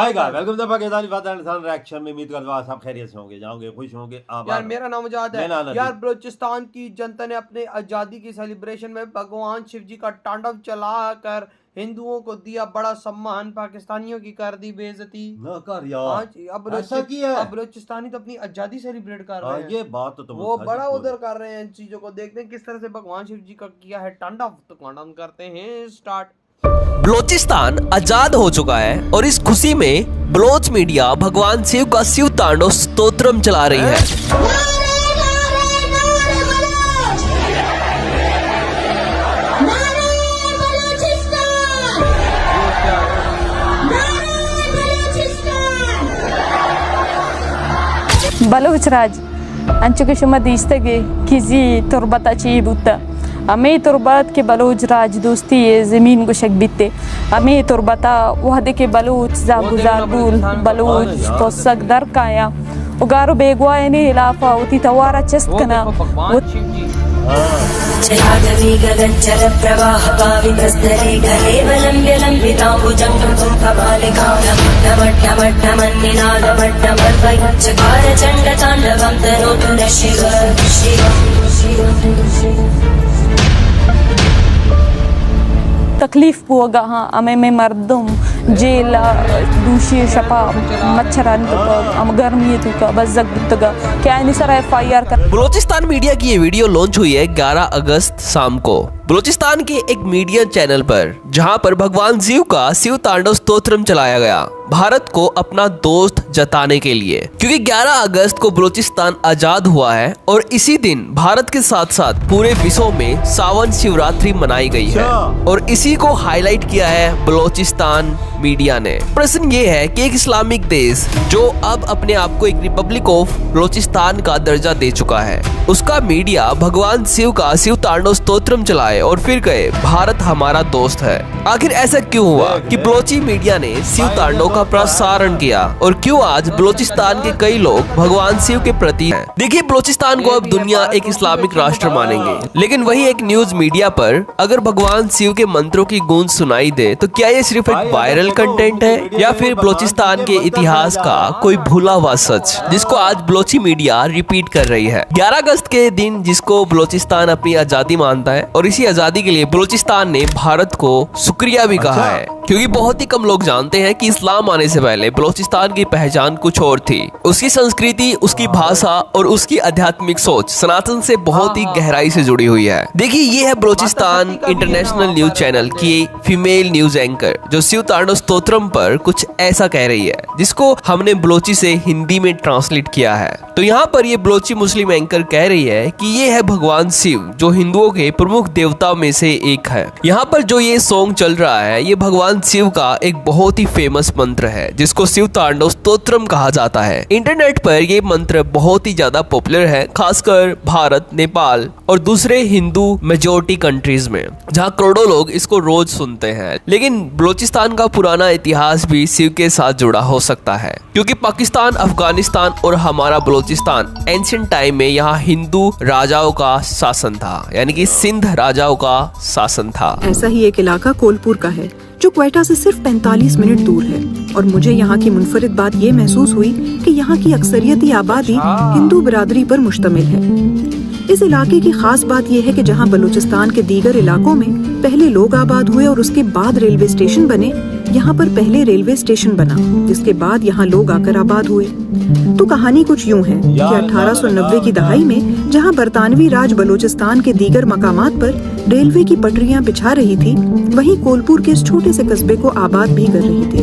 आएगा। Welcome to Pakistani father reaction में। उम्मीद करता हूं सब खैरियत से होंगे, जाओगे, खुश होंगे। यार मेरा नाम आजाद है। यार बलूचिस्तान की जनता ने अपने आज़ादी की सेलिब्रेशन में भगवान शिव जी का तांडव चलाकर हिंदुओं को दिया बड़ा सम्मान, पाकिस्तानियों की कर दी बेइज्जती। ना कर यार, अब ऐसा किया है? बलूचिस्तानी तो अपनी आज़ादी सेलिब्रेट कर रहे हैं। ये बात तो तुम वो बड़ा उधर कर रहे हैं इन चीजों को। देखते हैं किस तरह से भगवान शिव जी का किया है तांडव। तो तांडव करते हैं स्टार्ट। बलूचिस्तान आजाद हो चुका है और इस खुशी में बलोच मीडिया भगवान शिव का शिव तांडव स्तोत्रम चला रही है। बलूच राज अंचुके शुमा दीस्तगे किसी तुरबता ची बुता हमें तुरबत के बलूच राज दोस्ती ये ज़मीन को शक बीते हमें तुरबता वहदे के बलूच जागुजार बुल बलूच तो सक दर काया उगारो बेगवाए ने इलाफा उती तवारा चस्त कना जलागवी गगनचर प्रवाह पावितस्तरे गलेवलम्ब्य लम्बिताम्बुजङ्गं तुङ्गबालिकामट्टमट्टमन्निनादमट्टमर्वचकार चण्डताण्डवं तनोतु नः शिव तकलीफ पुअगा हाँ हमें में मर्दम जेल दूषी शपा मच्छरान हम गर्मी तुका बस जगतगा क्या नहीं सर FIR कर। बलूचिस्तान मीडिया की ये वीडियो लॉन्च हुई है 11 अगस्त शाम को बलूचिस्तान के एक मीडिया चैनल पर, जहां पर भगवान शिव का शिव तांडव स्तोत्रम चलाया गया भारत को अपना दोस्त जताने के लिए, क्योंकि 11 अगस्त को बलूचिस्तान आजाद हुआ है और इसी दिन भारत के साथ साथ पूरे विश्व में सावन शिवरात्रि मनाई गई है और इसी को हाईलाइट किया है बलूचिस्तान मीडिया ने। प्रश्न ये है कि एक इस्लामिक देश जो अब अपने आप को एक रिपब्लिक ऑफ बलूचिस्तान का दर्जा दे चुका है, उसका मीडिया भगवान शिव का शिव तांडव स्तोत्रम चलाए और फिर कहे भारत हमारा दोस्त है। आखिर ऐसा क्यों हुआ कि बलोची मीडिया ने शिव तांडव का प्रसारण किया और क्यों आज बलूचिस्तान के कई लोग भगवान शिव के प्रति हैं? देखिए, बलूचिस्तान को अब दुनिया एक इस्लामिक राष्ट्र मानेंगे, लेकिन वही एक न्यूज मीडिया पर अगर भगवान शिव के मंत्रों की गूंज सुनाई दे तो क्या ये सिर्फ एक वायरल कंटेंट है या फिर बलूचिस्तान के इतिहास का कोई भूला हुआ सच जिसको आज बलोची मीडिया रिपीट कर रही है? 11 अगस्त के दिन जिसको बलूचिस्तान अपनी आजादी मानता है और इसी आजादी के लिए बलूचिस्तान ने भारत को शुक्रिया भी कहा है, क्योंकि बहुत ही कम लोग जानते हैं कि इस्लाम आने से पहले बलूचिस्तान की पहचान कुछ और थी। उसकी संस्कृति, उसकी भाषा और उसकी आध्यात्मिक सोच सनातन से बहुत ही गहराई से जुड़ी हुई है। देखिए, ये है बलूचिस्तान इंटरनेशनल न्यूज चैनल की फीमेल न्यूज एंकर जो शिव तांडव स्तोत्रम पर कुछ ऐसा कह रही है, जिसको हमने बलोची से हिंदी में ट्रांसलेट किया है। तो यहाँ पर ये बलोची मुस्लिम एंकर कह रही है कि ये है भगवान शिव जो हिंदुओं के प्रमुख देवताओं में से एक है। यहाँ पर जो ये सॉन्ग चल रहा है ये भगवान शिव का एक बहुत ही फेमस मंत्र है जिसको शिव तांडव स्तोत्रम कहा जाता है। इंटरनेट पर ये मंत्र बहुत ही ज्यादा पॉपुलर है, खासकर भारत, नेपाल और दूसरे हिंदू मेजोरिटी कंट्रीज में, जहाँ करोड़ों लोग इसको रोज सुनते हैं। लेकिन बलूचिस्तान का पुराना इतिहास भी शिव के साथ जुड़ा हो सकता है, क्योंकि पाकिस्तान, अफगानिस्तान और हमारा बलूचिस्तान एंशिएंट टाइम में यहाँ हिंदू राजाओं का शासन था, यानी कि सिंध राजाओं का शासन था। ऐसा ही एक इलाका कोलपुर का है जो क्वेटा से सिर्फ 45 मिनट दूर है और मुझे यहाँ की मुनफरिद बात ये महसूस हुई कि यहाँ की अक्सरियती आबादी हिंदू बिरादरी पर मुश्तमिल है। इस इलाके की खास बात यह है कि जहाँ बलूचिस्तान के दीगर इलाकों में पहले लोग आबाद हुए और उसके बाद रेलवे स्टेशन बने, यहाँ पर पहले रेलवे स्टेशन बना जिसके बाद यहाँ लोग आकर आबाद हुए। तो कहानी कुछ यूँ है कि 1890 की दहाई में जहाँ बरतानवी राज बलूचिस्तान के दीगर मकामात पर रेलवे की पटरियां बिछा रही थी, वहीं कोलपुर के इस छोटे से कस्बे को आबाद भी कर रही थी।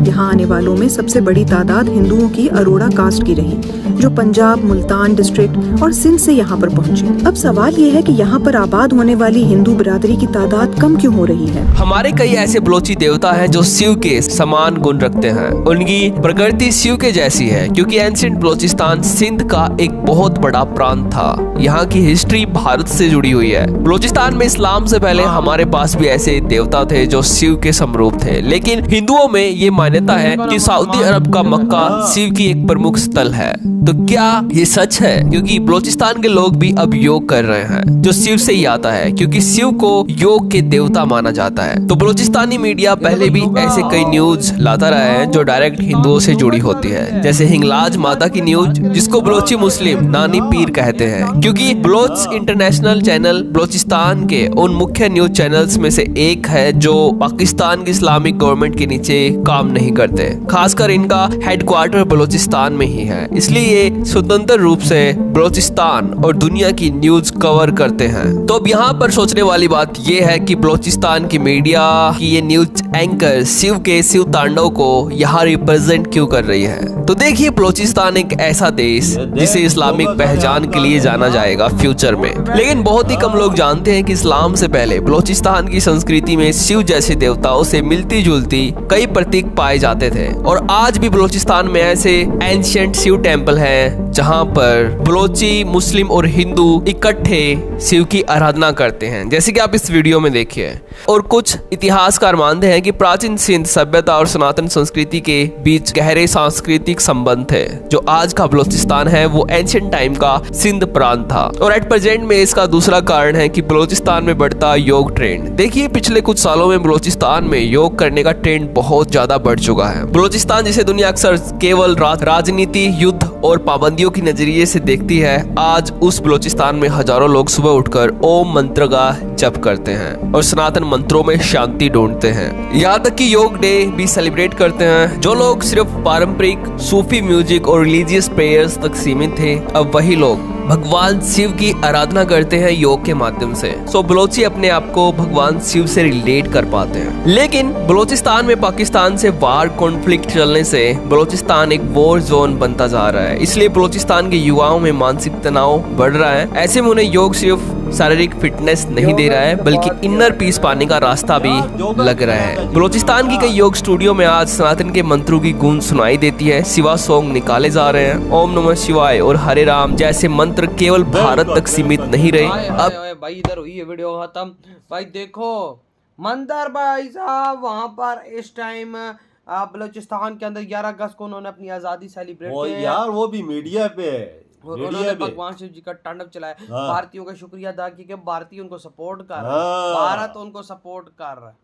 यहाँ आने वालों में सबसे बड़ी तादाद हिंदुओं की अरोड़ा कास्ट की रही, जो पंजाब, मुल्तान डिस्ट्रिक्ट और सिंध से यहाँ पर पहुँचे। अब सवाल ये है कि यहाँ पर आबाद होने वाली हिंदू बिरादरी की तादाद कम क्यों हो रही है? हमारे कई ऐसे बलोची देवता हैं जो शिव के समान गुण रखते हैं। उनकी प्रकृति शिव के जैसी है, क्योंकि एंशिएंट बलूचिस्तान सिंध का एक बहुत बड़ा प्रांत था। यहाँ की हिस्ट्री भारत से जुड़ी हुई है। बलूचिस्तान में इस्लाम से पहले हमारे पास भी ऐसे देवता थे जो शिव के समरूप थे, लेकिन हिंदुओं में ये मान्यता है कि सऊदी अरब का मक्का शिव की एक प्रमुख स्थल है। तो क्या ये सच है? क्योंकि बलोचिस्तान के लोग भी अब योग कर रहे हैं, जो शिव से ही आता है, क्योंकि शिव को योग के देवता माना जाता है। तो बलोचिस्तानी मीडिया पहले भी ऐसे कई न्यूज लाता रहा है जो डायरेक्ट हिंदुओं से जुड़ी होती है, जैसे हिंगलाज माता की न्यूज, जिसको बलोची मुस्लिम नानी पीर कहते हैं, क्योंकि बलोच इंटरनेशनल चैनल बलोचिस्तान के उन मुख्य न्यूज चैनल्स में से एक है जो पाकिस्तान की इस्लामिक गवर्नमेंट के नीचे काम नहीं करते। खासकर इनका हेडक्वार्टर बलोचिस्तान में ही है, इसलिए ये स्वतंत्र रूप से बलोचिस्तान और दुनिया की न्यूज कवर करते हैं। तो अब यहाँ पर सोचने वाली बात ये है कि बलोचिस्तान की मीडिया की ये न्यूज एंकर शिव के शिव तांडव को यहाँ रिप्रेजेंट क्यों कर रही है। तो देखिए, बलोचिस्तान एक ऐसा देश जिसे इस्लामिक पहचान के लिए जाना जाएगा फ्यूचर में, लेकिन बहुत ही कम लोग जानते हैं कि इस्लाम से पहले बलोचिस्तान की संस्कृति में शिव जैसे देवताओं से मिलती जुलती कई प्रतीक पाए जाते थे। और आज भी बलोचिस्तान में ऐसे एंशिएंट शिव टेम्पल हैं जहां पर बलोची, मुस्लिम और हिंदू इकट्ठे शिव की आराधना करते हैं, जैसे कि आप इस वीडियो में देखिए। और कुछ इतिहासकार मानते हैं कि प्राचीन सिंध सभ्यता और सनातन संस्कृति के बीच गहरे सांस्कृतिक संबंध थे। जो आज का बलोचिस्तान है वो एंशिएंट टाइम का सिंध प्रांत था। और एट प्रेजेंट में इसका दूसरा कारण है कि बलोचिस्तान में बढ़ता योग ट्रेंड। देखिए, पिछले कुछ सालों में बलोचिस्तान में योग करने का ट्रेंड बहुत ज्यादा बढ़ चुका है। बलोचिस्तान जिसे दुनिया अक्सर केवल राजनीति, युद्ध और पाबंदियों की नजरिए से देखती है, आज उस बलोचिस्तान में हजारों लोग सुबह उठकर ओम मंत्र का जप करते हैं और सनातन मंत्रों में शांति ढूंढते हैं। यहाँ तक कि योग डे भी सेलिब्रेट करते हैं। जो लोग सिर्फ पारंपरिक सूफी म्यूजिक और रिलीजियस प्रेयर्स तक सीमित थे, अब वही लोग भगवान शिव की आराधना करते हैं योग के माध्यम से। सो बलोची अपने आप को भगवान शिव से रिलेट कर पाते हैं। लेकिन बलोचिस्तान में पाकिस्तान से वार कॉन्फ्लिक्ट चलने से बलोचिस्तान एक वॉर जोन बनता जा रहा है, इसलिए बलोचिस्तान के युवाओं में मानसिक तनाव बढ़ रहा है। ऐसे में उन्हें योग सिर्फ शारीरिक फिटनेस नहीं दे रहा है, बल्कि इनर पीस पाने का रास्ता भी लग रहा है। बलोचिस्तान की कई योग स्टूडियो में आज सनातन के मंत्रों की गूंज सुनाई देती है। शिवा सॉन्ग निकाले जा रहे हैं। ओम नमः शिवाय और हरे राम जैसे मंत्र केवल भारत तक सीमित नहीं रहे। अब भाई इधर हुई है वीडियो खत्म। भाई देखो मंदिर भाई साहब, वहाँ पर इस टाइम बलोचिस्तान के अंदर 11 अगस्त को उन्होंने अपनी आजादी सेलिब्रेट किया यार, वो भी मीडिया पे उन्होंने भगवान शिव जी का तांडव चलाया। हाँ। भारतीयों का शुक्रिया अदा किया कि भारतीय उनको सपोर्ट कर रहा है, हाँ। भारत उनको सपोर्ट कर रहा है।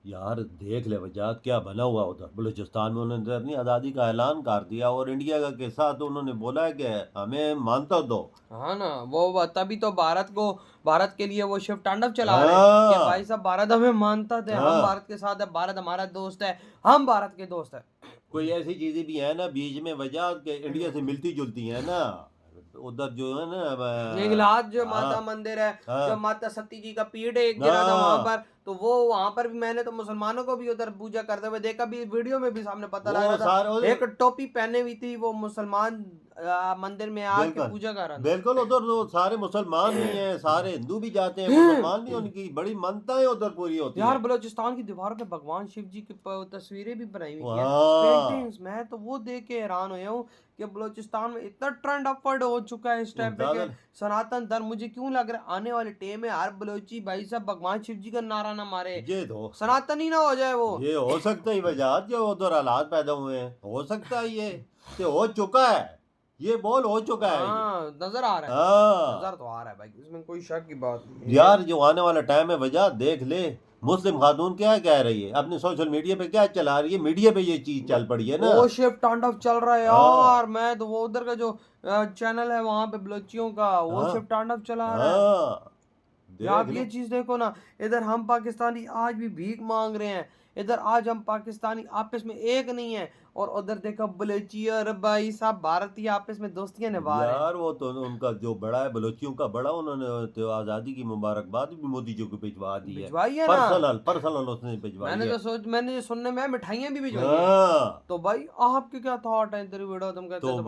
यार देख ले वजात क्या बना हुआ उधर बलूचिस्तान में। उन्होंने अपनी आज़ादी का ऐलान कर दिया और इंडिया का के साथ उन्होंने बोला है कि हमें मानता दो। हाँ ना, वो तभी तो भारत के लिए वो शिव तांडव चला रहे हैं हाँ। कि भाई साहब भारत हमें मानता थे, हम हाँ। भारत के साथ है, भारत हमारा दोस्त है, हम भारत के दोस्त है। कोई ऐसी चीजें भी है ना बीच में वजात के इंडिया से मिलती जुलती है ना, उधर जो है ना हिंगलाज जो माता हाँ। मंदिर है, हाँ। जो माता सती जी का पीठ एक गिरा था हाँ। वहां पर, तो वो वहां पर भी मैंने तो मुसलमानों को भी उधर पूजा करते हुए देखा, भी वीडियो में भी सामने पता लगा था। एक टोपी पहने हुई थी, वो मुसलमान मंदिर में आके पूजा कर रहा था। बिल्कुल, उधर तो सारे मुसलमान भी हैं, सारे हिंदू भी जाते हैं, मुसलमान भी, उनकी बड़ी मान्यताएं उधर पूरी होती है। यार बलोचिस्तान की दीवारों पे भगवान शिव जी की तस्वीरें भी बनाई हुई हैं, हाँ। पेंटिंग्स। मैं तो वो देख के हैरान हुआ हूँ कि बलोचिस्तान में इतना ट्रेंड अपवर्ड हो चुका है इस टाइम पे कि सनातन धर्म, मुझे क्यों लग रहा है आने वाले टाइम में हर बलोची भाई साहब भगवान शिव जी का नारा ना मारे, ये तो सनातन ही ना हो जाए वो। ये हो सकता है वजह जो उधर हालात पैदा हुए हैं, हो सकता है ये हो चुका है, ये बोल हो चुका है। हाँ, नजर आ रहा है। हाँ। नजर तो आ रहा है भाई, इसमें कोई शक की बात नहीं। यार जो आने वाला टाइम है वजह देख ले, मुस्लिम खातून क्या कह रही है अपने सोशल मीडिया पे, क्या चला रही है, मीडिया पे ये चीज चल पड़ी है ना, वो शिव तांडव चल रहा है हाँ। यार। मैं तो वो उधर का जो चैनल है वहां पे बलोचियों का, वो हाँ। शिव तांडव चला रहा है। हाँ। आप देख ये ले। चीज देखो ना, इधर हम पाकिस्तानी आज भी भीख मांग रहे हैं, इधर आज हम पाकिस्तानी आपस में एक नहीं है, और उधर देखो बलोची और भाई साहब भारतीय आपस में दोस्तियां निभा रहे हैं। यार वो तो उनका जो बड़ा है बलोचियों का बड़ा, उन्होंने तो आजादी की मुबारकबाद भी मोदी जी को भिजवा दी है, भिजवाई है ना, पर्सनल उसने भिजवाई है। मैंने जो सुनने में मिठाइयां भी भिजवाई है। हाँ। तो भाई आपके क्या थॉट है इधर वीडियो तुम कहते तो हो?